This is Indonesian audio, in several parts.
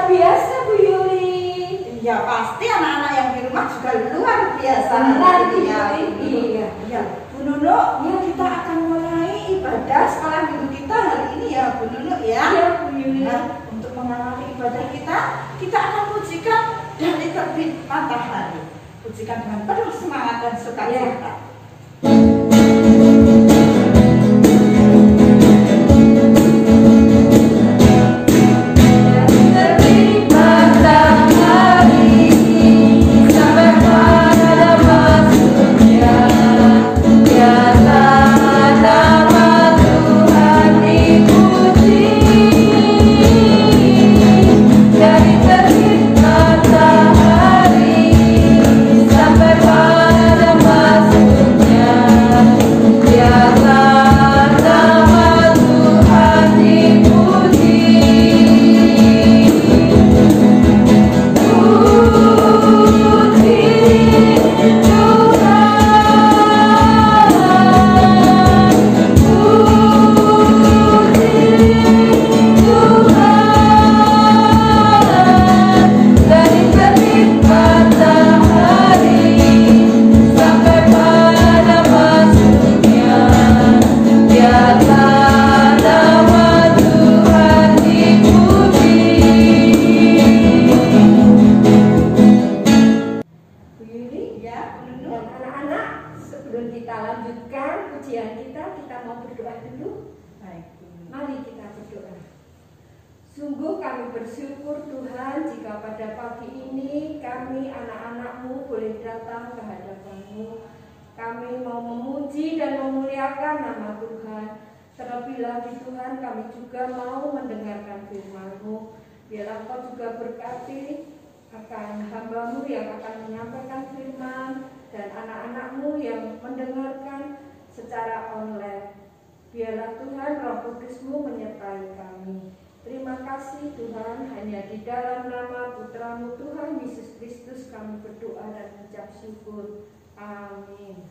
luar biasa Bu Yuli. Ya pasti anak-anak yang di rumah juga luar biasa. Iya. Bu Nunu, ya kita akan mulai ibadah sekolah minggu kita hari ini ya Bu Nunu ya. Iya Bu Yuli. Nah, untuk mengawali ibadah kita akan pujikan dari terbit matahari. Pujikan dengan penuh semangat dan sukacita. Sungguh kami bersyukur Tuhan jika pada pagi ini kami anak-anak-Mu boleh datang ke hadapan-Mu. Kami mau memuji dan memuliakan nama Tuhan. Terlebih lagi Tuhan kami juga mau mendengarkan firman-Mu. Biarlah Kau juga berkati akan hamba-Mu yang akan menyampaikan firman dan anak-anak-Mu yang mendengarkan secara online. Biarlah Tuhan Roh Kudus-Mu menyertai kami. Terima kasih Tuhan, hanya di dalam nama Putra-Mu Tuhan Yesus Kristus kami berdoa dan mengucap syukur. Amin.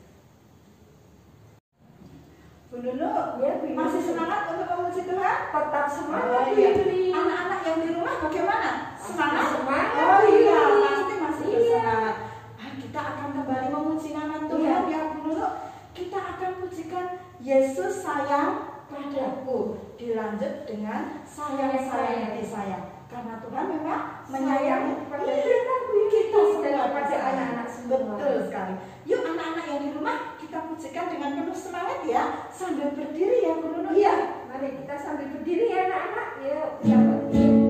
Bu Nunu, Ya, masih semangat untuk memuji Tuhan? Tetap semangat Bu iya. Yuli. Anak-anak yang di rumah bagaimana? Semangat? Semangat, Oh Bu iya, Yuli. pasti masih bersemangat. Kita akan kembali memuji nama Tuhan ya Bu Nunu. Kita akan pujikan Yesus sayang padaku. Dilanjut dengan sayang-sayang disayang. Karena Tuhan memang menyayangi pada kita semua, pada anak-anak semua. Betul sekali. Yuk anak-anak yang di rumah kita pujikan dengan penuh semangat ya, sambil berdiri ya Bu Nunu. Iya, mari kita sambil berdiri ya anak-anak. Ya, berdiri.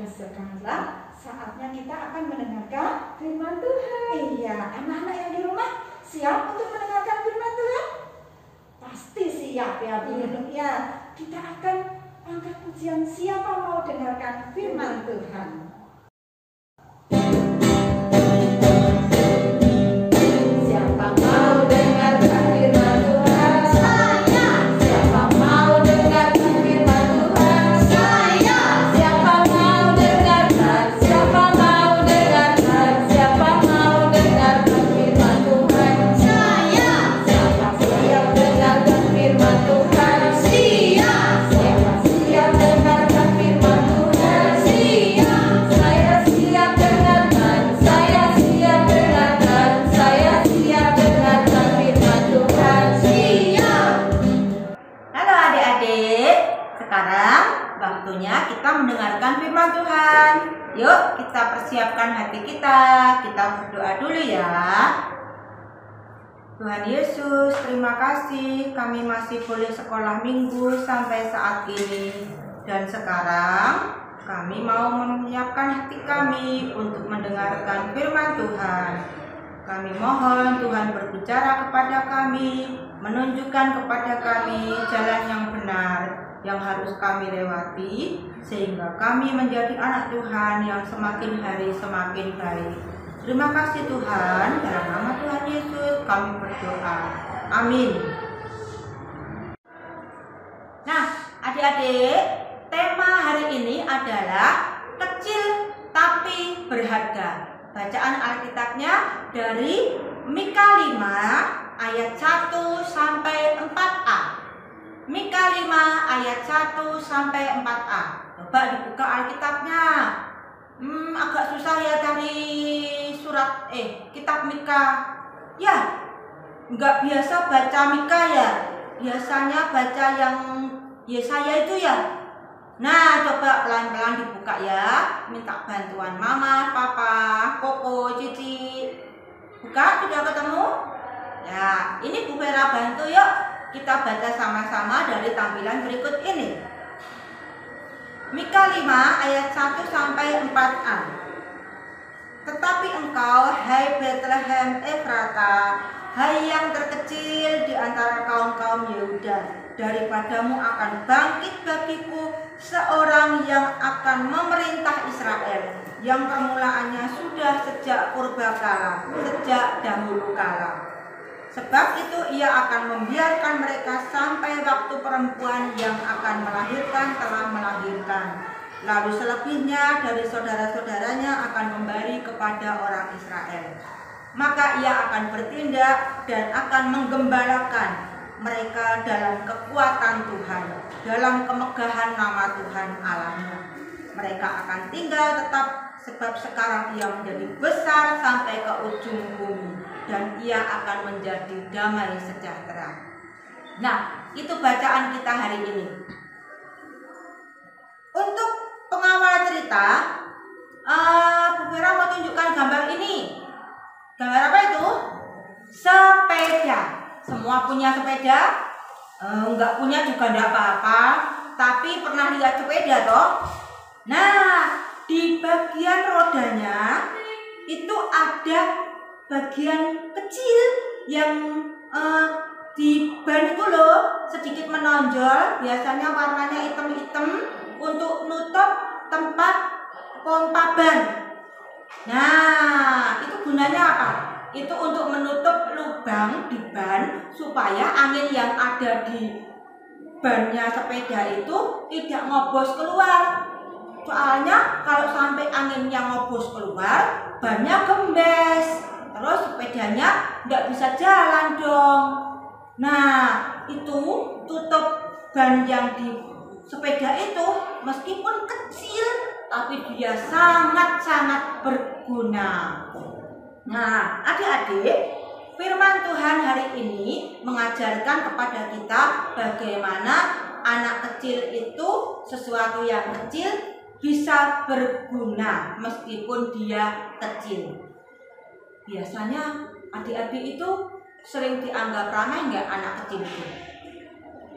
Sekarang saatnya kita akan mendengarkan firman Tuhan. Iya, anak-anak yang di rumah siap untuk mendengarkan firman Tuhan? Pasti siap ya Bu Nunu ya. Kita akan angkat pujian, siapa mau dengarkan firman Tuhan? Siapa mau dengarkan firman Tuhan? Saya. Siapa mau dengarkan firman Tuhan? Saya. Siapa mau dengarkan? Siapa mau dengarkan? Siapa mau dengarkan? firman Tuhan. Yuk kita persiapkan hati kita. Kita berdoa dulu ya. Tuhan Yesus, terima kasih kami masih boleh sekolah minggu sampai saat ini. Dan sekarang kami mau menyiapkan hati kami untuk mendengarkan firman Tuhan. Kami mohon Tuhan berbicara kepada kami, menunjukkan kepada kami jalan yang benar yang harus kami lewati, sehingga kami menjadi anak Tuhan yang semakin hari semakin baik. Terima kasih Tuhan, dalam nama Tuhan Yesus kami berdoa. Amin. Nah, adik-adik, tema hari ini adalah kecil tapi berharga. Bacaan Alkitabnya dari Mika 5 ayat 1 sampai 4a. Mika 5 ayat 1 sampai 4a. Coba dibuka Alkitabnya. Agak susah ya dari kitab Mika. Ya, nggak biasa baca Mika ya. Biasanya baca yang Yesaya itu ya. Nah, coba pelan-pelan dibuka ya. Minta bantuan mama, papa, koko, cici. Buka, sudah ketemu? Ya, ini Bu Vera bantu yuk. Kita baca sama-sama dari tampilan berikut ini. Mika 5 ayat 1 sampai 4a. Tetapi engkau, hai Bethlehem Efrata, hai yang terkecil di antara kaum-kaum Yehuda, daripadamu akan bangkit bagiku seorang yang akan memerintah Israel, yang permulaannya sudah sejak purbakala, sejak dahulu kala. Sebab itu ia akan membiarkan mereka sampai waktu perempuan yang akan melahirkan telah melahirkan. Lalu selebihnya dari saudara-saudaranya akan memberi kepada orang Israel. Maka ia akan bertindak dan akan menggembalakan mereka dalam kekuatan Tuhan, dalam kemegahan nama Tuhan Allahnya. Mereka akan tinggal tetap, sebab sekarang ia menjadi besar sampai ke ujung bumi, dan ia akan menjadi damai sejahtera. Nah, itu bacaan kita hari ini. Untuk pengawal cerita, Bu Vera mau tunjukkan gambar ini. Gambar apa itu? Sepeda. Semua punya sepeda? Enggak punya juga enggak apa-apa, tapi pernah lihat sepeda toh? Nah, di bagian rodanya itu ada bagian kecil yang di ban itu loh, sedikit menonjol, biasanya warnanya hitam-hitam untuk nutup tempat pompa ban. Nah, itu gunanya apa? Itu untuk menutup lubang di ban supaya angin yang ada di bannya sepeda itu tidak ngobos keluar. Soalnya kalau sampai angin yang ngobos keluar, bannya gembes, terus sepedanya nggak bisa jalan dong. Nah, itu tutup ban yang di sepeda itu meskipun kecil, tapi dia sangat-sangat berguna. Nah, adik-adik, firman Tuhan hari ini mengajarkan kepada kita bagaimana anak kecil itu sesuatu yang kecil bisa berguna meskipun dia kecil. Biasanya adik-adik itu sering dianggap ramai nggak anak kecil itu?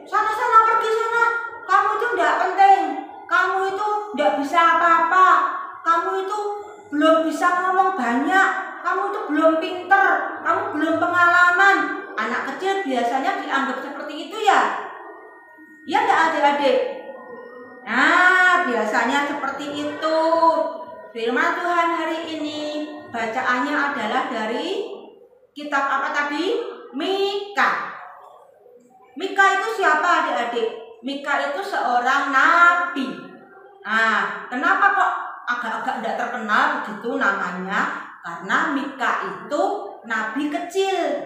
Sana-sana pergi sana, kamu itu nggak penting, kamu itu nggak bisa apa-apa, kamu itu belum bisa ngomong banyak, kamu itu belum pinter, kamu belum pengalaman. Anak kecil biasanya dianggap seperti itu ya? Ya nggak adik-adik? Nah, biasanya seperti itu. Firman Tuhan hari ini bacaannya adalah dari kitab apa tadi? Mika. Mika itu siapa adik-adik? Mika itu seorang nabi. Nah, kenapa kok agak-agak tidak terkenal begitu namanya? Karena Mika itu nabi kecil.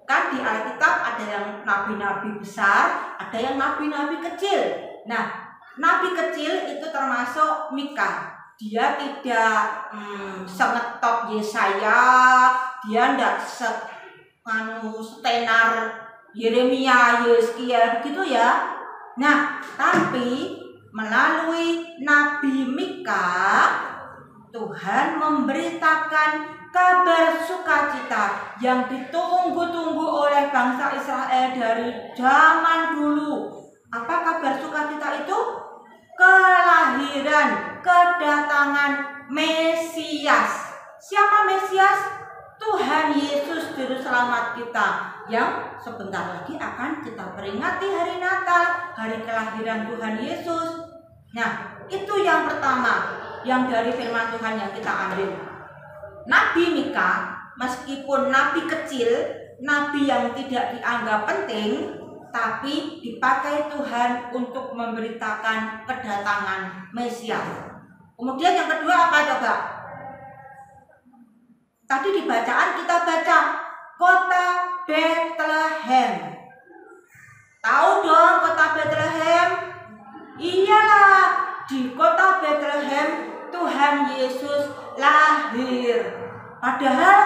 Kan di Alkitab ada yang nabi-nabi besar, ada yang nabi-nabi kecil. Nah, nabi kecil itu termasuk Mika. Dia tidak sengetop Yesaya, dia tidak setenar Yeremia, Yeskiel begitu ya. Nah, tapi melalui Nabi Mika, Tuhan memberitakan kabar sukacita yang ditunggu-tunggu oleh bangsa Israel dari zaman dulu. Apa kabar sukacita itu? Kelahiran, kedatangan Mesias. Siapa Mesias? Tuhan Yesus Juru Selamat kita, yang sebentar lagi akan kita peringati hari Natal, hari kelahiran Tuhan Yesus. Nah, itu yang pertama yang dari firman Tuhan yang kita ambil. Nabi Mika, meskipun nabi kecil, nabi yang tidak dianggap penting, tapi dipakai Tuhan untuk memberitakan kedatangan Mesias. Kemudian yang kedua apa coba? Tadi di bacaan kita baca kota Bethlehem. Tahu dong kota Bethlehem? Iyalah, di kota Bethlehem Tuhan Yesus lahir. Padahal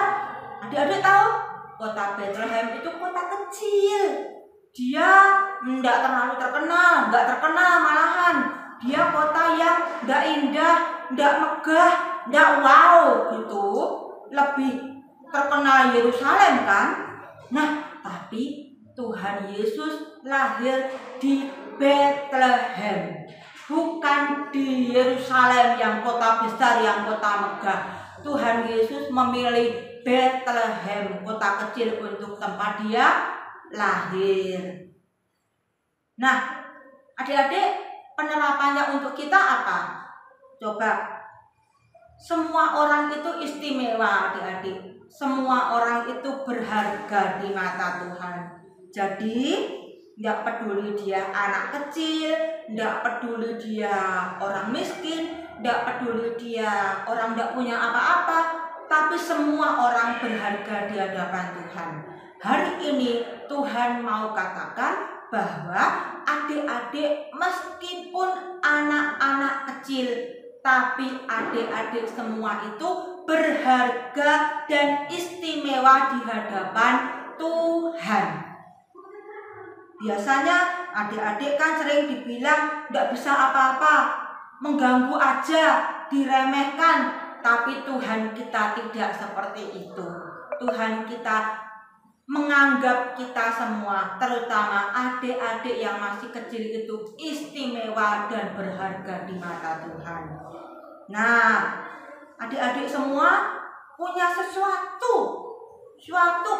adik-adik tahu kota Bethlehem itu kota kecil. Dia tidak terlalu terkenal, nggak terkenal malahan. Dia kota yang nggak indah, nggak megah, nggak wow gitu. Lebih terkenal Yerusalem kan? Nah, tapi Tuhan Yesus lahir di Bethlehem, bukan di Yerusalem yang kota besar, yang kota megah. Tuhan Yesus memilih Bethlehem, kota kecil, untuk tempat dia lahir. Nah, adik-adik, penerapannya untuk kita apa? Coba. Semua orang itu istimewa, adik-adik. Semua orang itu berharga di mata Tuhan. Jadi, tidak peduli dia anak kecil, tidak peduli dia orang miskin, tidak peduli dia orang tidak punya apa-apa, tapi semua orang berharga di hadapan Tuhan. Hari ini Tuhan mau katakan bahwa adik-adik meskipun anak-anak kecil, tapi adik-adik semua itu berharga dan istimewa di hadapan Tuhan. Biasanya adik-adik kan sering dibilang tidak bisa apa-apa, mengganggu aja, diremehkan. Tapi Tuhan kita tidak seperti itu. Tuhan kita menganggap kita semua, terutama adik-adik yang masih kecil itu, istimewa dan berharga di mata Tuhan. Nah, adik-adik semua punya sesuatu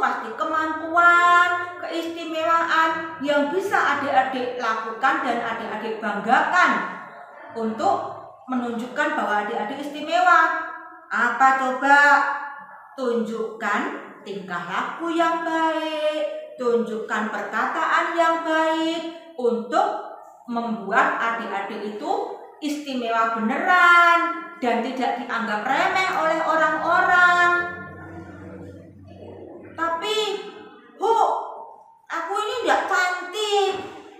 pasti, kemampuan, keistimewaan yang bisa adik-adik lakukan dan adik-adik banggakan untuk menunjukkan bahwa adik-adik istimewa. Apa coba? Tunjukkan tingkah laku yang baik, tunjukkan perkataan yang baik untuk membuat adik-adik itu istimewa beneran dan tidak dianggap remeh oleh orang-orang. Tapi, aku ini tidak cantik,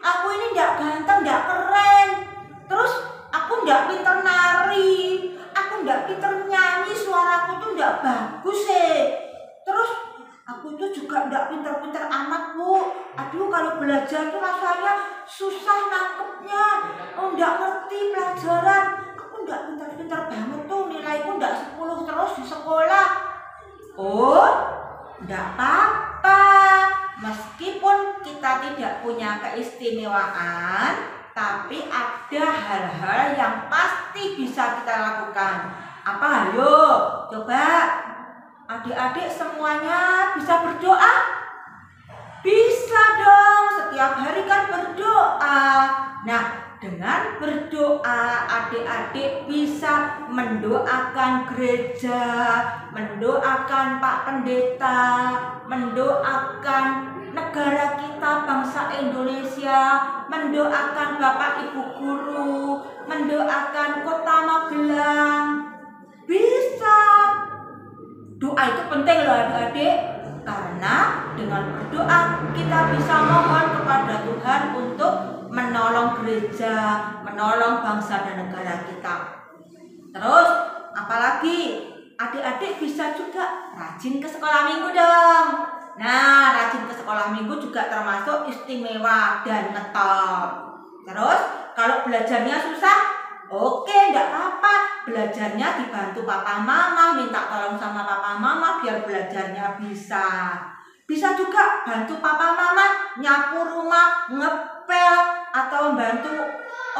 aku ini tidak ganteng, tidak keren, terus aku tidak pintar nari, aku tidak pintar nyanyi, suaraku tuh tidak bagus terus aku tuh juga tidak pintar-pintar amat, Bu. Aduh, kalau belajar tuh rasanya susah nangkepnya, tidak ngerti pelajaran, aku tidak pintar-pintar banget tuh, nilaiku tidak 10 terus di sekolah. Tidak apa-apa, meskipun kita tidak punya keistimewaan, tapi ada hal-hal yang pasti bisa kita lakukan. Apa? Ayo, coba. Adik-adik semuanya bisa berdoa? Bisa dong, setiap hari kan berdoa. Nah, dengan berdoa adik-adik bisa mendoakan gereja, mendoakan Pak Pendeta, mendoakan negara kita, bangsa Indonesia, mendoakan Bapak Ibu Guru, mendoakan Kota Magelang. Bisa. Doa itu penting loh adik-adik, karena dengan berdoa kita bisa mohon kepada Tuhan untuk menolong gereja, menolong bangsa dan negara kita. Terus apalagi adik-adik bisa juga rajin ke sekolah minggu dong. Nah, rajin ke sekolah minggu juga termasuk istimewa dan ngetop. Terus Kalau belajarnya susah, oke, enggak apa-apa. Belajarnya dibantu papa mama, minta tolong sama papa mama biar belajarnya bisa. Bisa juga bantu papa mama nyapu rumah, ngepel, atau bantu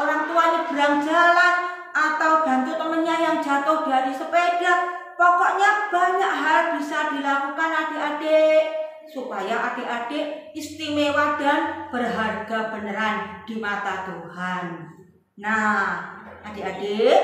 orang tua nyebrang jalan, atau bantu temennya yang jatuh dari sepeda. Pokoknya banyak hal bisa dilakukan adik-adik supaya adik-adik istimewa dan berharga beneran di mata Tuhan. Nah, adik-adik,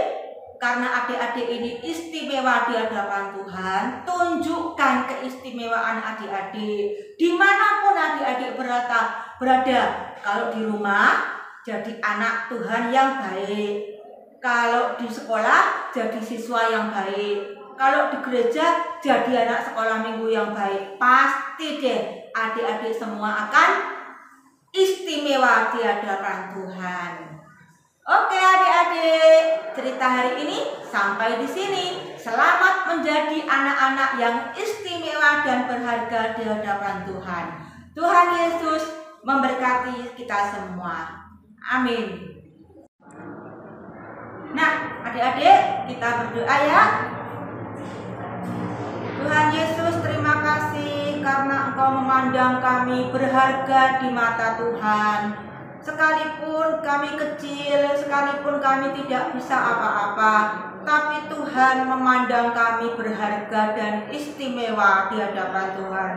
karena adik-adik ini istimewa di hadapan Tuhan, tunjukkan keistimewaan adik-adik dimanapun adik-adik berada. Kalau di rumah, jadi anak Tuhan yang baik. Kalau di sekolah, jadi siswa yang baik. Kalau di gereja, jadi anak sekolah minggu yang baik. Pasti deh adik-adik semua akan istimewa di hadapan Tuhan. Oke adik-adik, cerita hari ini sampai di sini. Selamat menjadi anak-anak yang istimewa dan berharga di hadapan Tuhan. Tuhan Yesus memberkati kita semua. Amin. Nah, adik-adik, kita berdoa ya. Tuhan Yesus, terima kasih karena Engkau memandang kami berharga di mata Tuhan. Sekalipun kami kecil, sekalipun kami tidak bisa apa-apa, tapi Tuhan memandang kami berharga dan istimewa di hadapan Tuhan.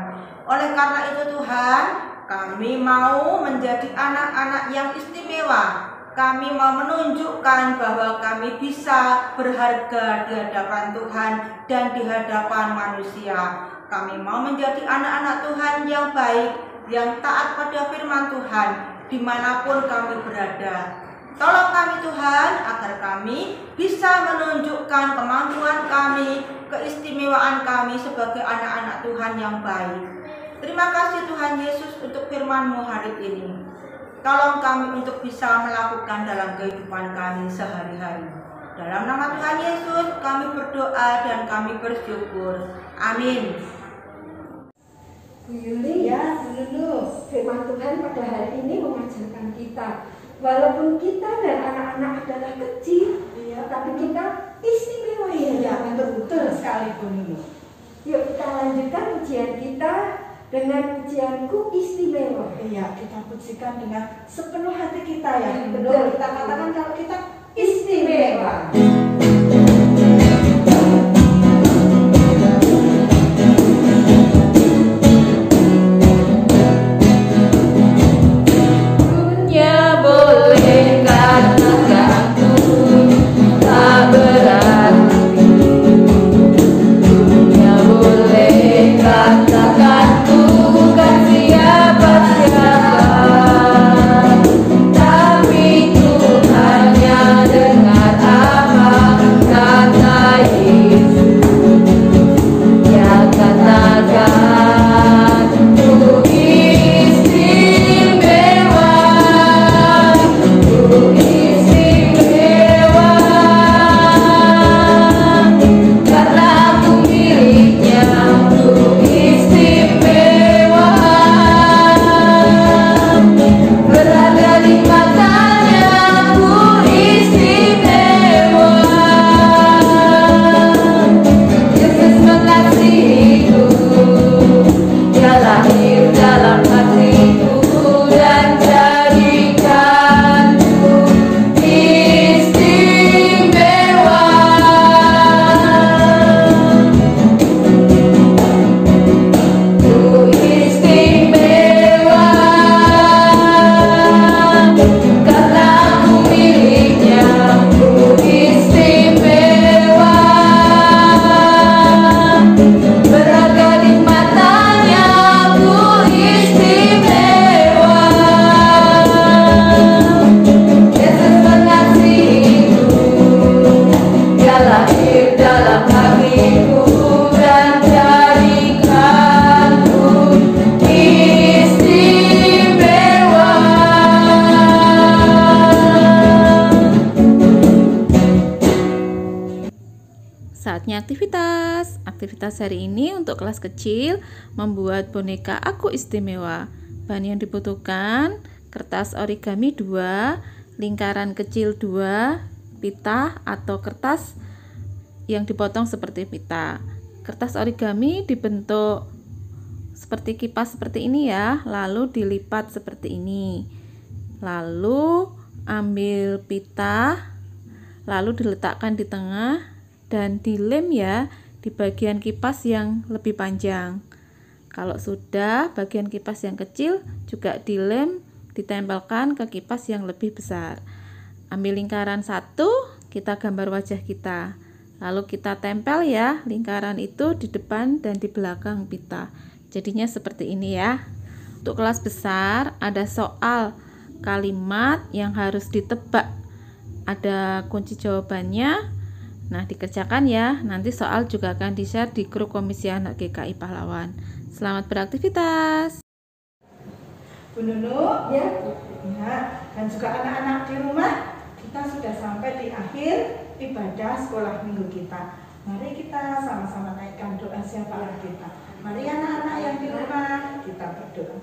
Oleh karena itu Tuhan, kami mau menjadi anak-anak yang istimewa. Kami mau menunjukkan bahwa kami bisa berharga di hadapan Tuhan dan di hadapan manusia. Kami mau menjadi anak-anak Tuhan yang baik, yang taat pada firman Tuhan, dimanapun kami berada. Tolong kami Tuhan, agar kami bisa menunjukkan kemampuan kami, keistimewaan kami sebagai anak-anak Tuhan yang baik. Terima kasih Tuhan Yesus untuk firman-Mu hari ini. Tolong kami untuk bisa melakukan dalam kehidupan kami sehari-hari. Dalam nama Tuhan Yesus kami berdoa dan kami bersyukur. Amin. Bu Yuli, Ya, dulu. firman Tuhan pada hari ini mengajarkan kita, walaupun kita dan anak-anak adalah kecil, tapi kita istimewa Iya, betul sekali Bu Nunu. Yuk kita lanjutkan ujian kita dengan pujianku istimewa. Iya, kita pujikan dengan sepenuh hati kita ya. Betul. Kita katakan kalau kita Istimewa. Dunia boleh katakanku tak berarti. Dunia boleh katakanku bukan siapa-siapa, tapi Tuhan yang dengar apa kata Yesus. Dia katakan ku istimewa, ku istimewa, karena aku miliknya, ku istimewa, berada di matanya, ku istimewa. Yesus mengasihiku, Dia lahir dalam hatiku dan jadikanku istimewa. Ku istimewa, karena aku miliknya, ku istimewa, berharga di matanya, ku istimewa. Yesus mengasihiku, Dia lahir dalam hatiku dan jadikanku istimewa. Saatnya aktivitas. Aktivitas hari ini untuk kelas kecil membuat boneka aku istimewa. Bahan yang dibutuhkan: kertas origami 2, lingkaran kecil 2 pita atau kertas yang dipotong seperti pita. Kertas origami dibentuk seperti kipas seperti ini ya, lalu dilipat seperti ini. Lalu ambil pita, lalu diletakkan di tengah dan dilem ya di bagian kipas yang lebih panjang. Kalau sudah, bagian kipas yang kecil juga dilem, ditempelkan ke kipas yang lebih besar. Ambil lingkaran 1, kita gambar wajah kita. Lalu kita tempel ya lingkaran itu di depan dan di belakang pita. Jadinya seperti ini ya. Untuk kelas besar ada soal kalimat yang harus ditebak. Ada kunci jawabannya. Nah, dikerjakan ya. Nanti soal juga akan di-share di grup Komisi Anak GKI Pahlawan. Selamat beraktivitas. Bu Nunu ya, dan juga anak-anak di rumah, kita sudah sampai di akhir ibadah sekolah minggu kita. Mari kita sama-sama naikkan doa syafaat kita. Mari anak-anak yang di rumah, kita berdoa.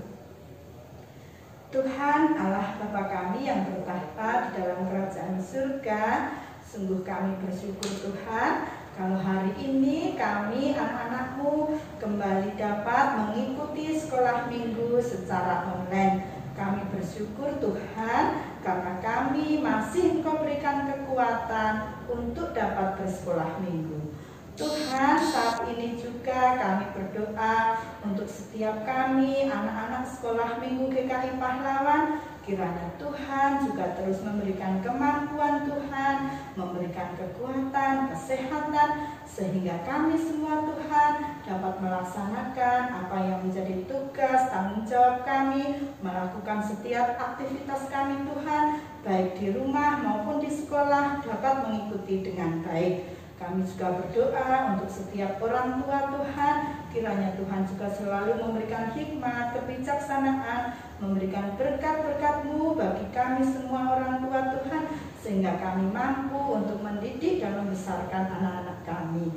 Tuhan Allah Bapa kami yang bertahta di dalam kerajaan surga, sungguh kami bersyukur Tuhan kalau hari ini kami anak-anak-Mu kembali dapat mengikuti sekolah minggu secara online. Kami bersyukur Tuhan karena kami masih Engkau berikan kekuatan untuk dapat bersekolah minggu. Tuhan, saat ini juga kami berdoa untuk setiap kami anak-anak sekolah minggu GKI Pahlawan. Kiranya Tuhan juga terus memberikan kemampuan Tuhan, memberikan kekuatan, kesehatan, sehingga kami semua Tuhan dapat melaksanakan apa yang menjadi tugas, tanggung jawab kami, melakukan setiap aktivitas kami Tuhan, baik di rumah maupun di sekolah dapat mengikuti dengan baik. Kami juga berdoa untuk setiap orang tua Tuhan, kiranya Tuhan juga selalu memberikan hikmat, kebijaksanaan, memberikan berkat-berkat-Mu bagi kami semua orang tua Tuhan, sehingga kami mampu untuk mendidik dan membesarkan anak-anak kami.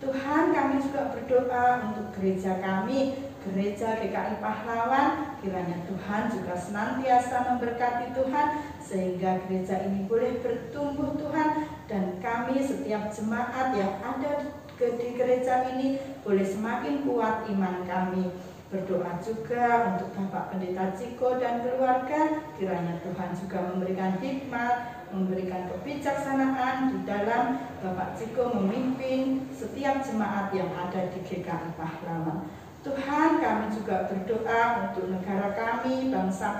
Tuhan, kami juga berdoa untuk gereja kami, Gereja GKI Pahlawan, kiranya Tuhan juga senantiasa memberkati Tuhan, sehingga gereja ini boleh bertumbuh Tuhan, dan kami setiap jemaat yang ada di gereja ini boleh semakin kuat iman kami. Berdoa juga untuk Bapak Pendeta Ciko dan keluarga, kiranya Tuhan juga memberikan hikmat, memberikan kebijaksanaan di dalam Bapak Ciko memimpin setiap jemaat yang ada di GKI Pahlawan. Tuhan, kami juga berdoa untuk negara kami, bangsa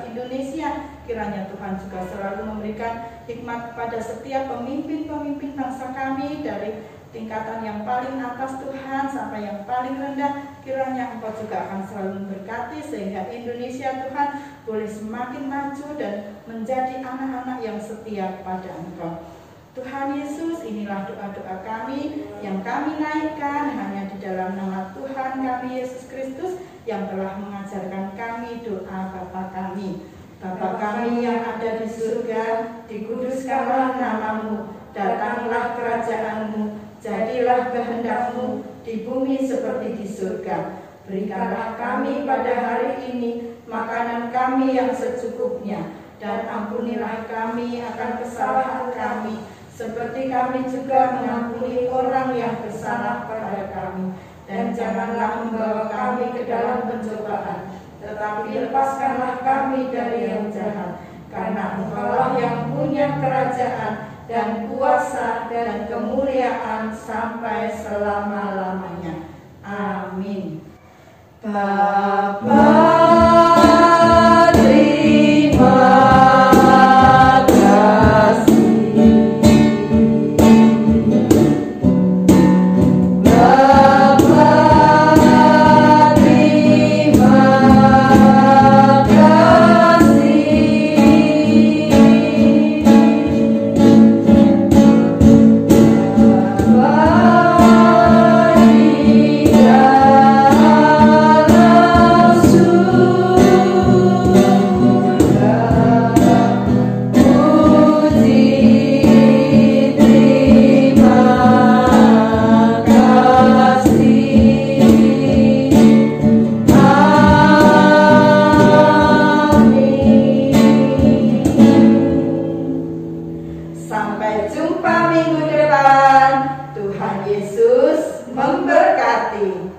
Indonesia. Kiranya Tuhan juga selalu memberikan hikmat kepada setiap pemimpin-pemimpin bangsa kami, dari tingkatan yang paling atas Tuhan sampai yang paling rendah. Kiranya Engkau juga akan selalu memberkati, sehingga Indonesia Tuhan boleh semakin maju dan menjadi anak-anak yang setia kepada Engkau. Tuhan Yesus, inilah doa-doa kami yang kami naikkan hanya di dalam nama Tuhan kami Yesus Kristus yang telah mengajarkan kami doa Bapa kami. Bapa kami yang ada di surga, dikuduskanlah nama-Mu, datanglah kerajaan-Mu, jadilah kehendak-Mu di bumi seperti di surga. Berikanlah kami pada hari ini makanan kami yang secukupnya, dan ampunilah kami akan kesalahan kami, seperti kami juga mengampuni orang yang bersalah pada kami. Dan janganlah membawa kami ke dalam pencobaan, tetapi lepaskanlah kami dari yang jahat. Karena Engkaulah yang punya kerajaan dan kuasa dan kemuliaan sampai selama-lamanya. Amin. Bapa, terima kasih. Surga memberkati.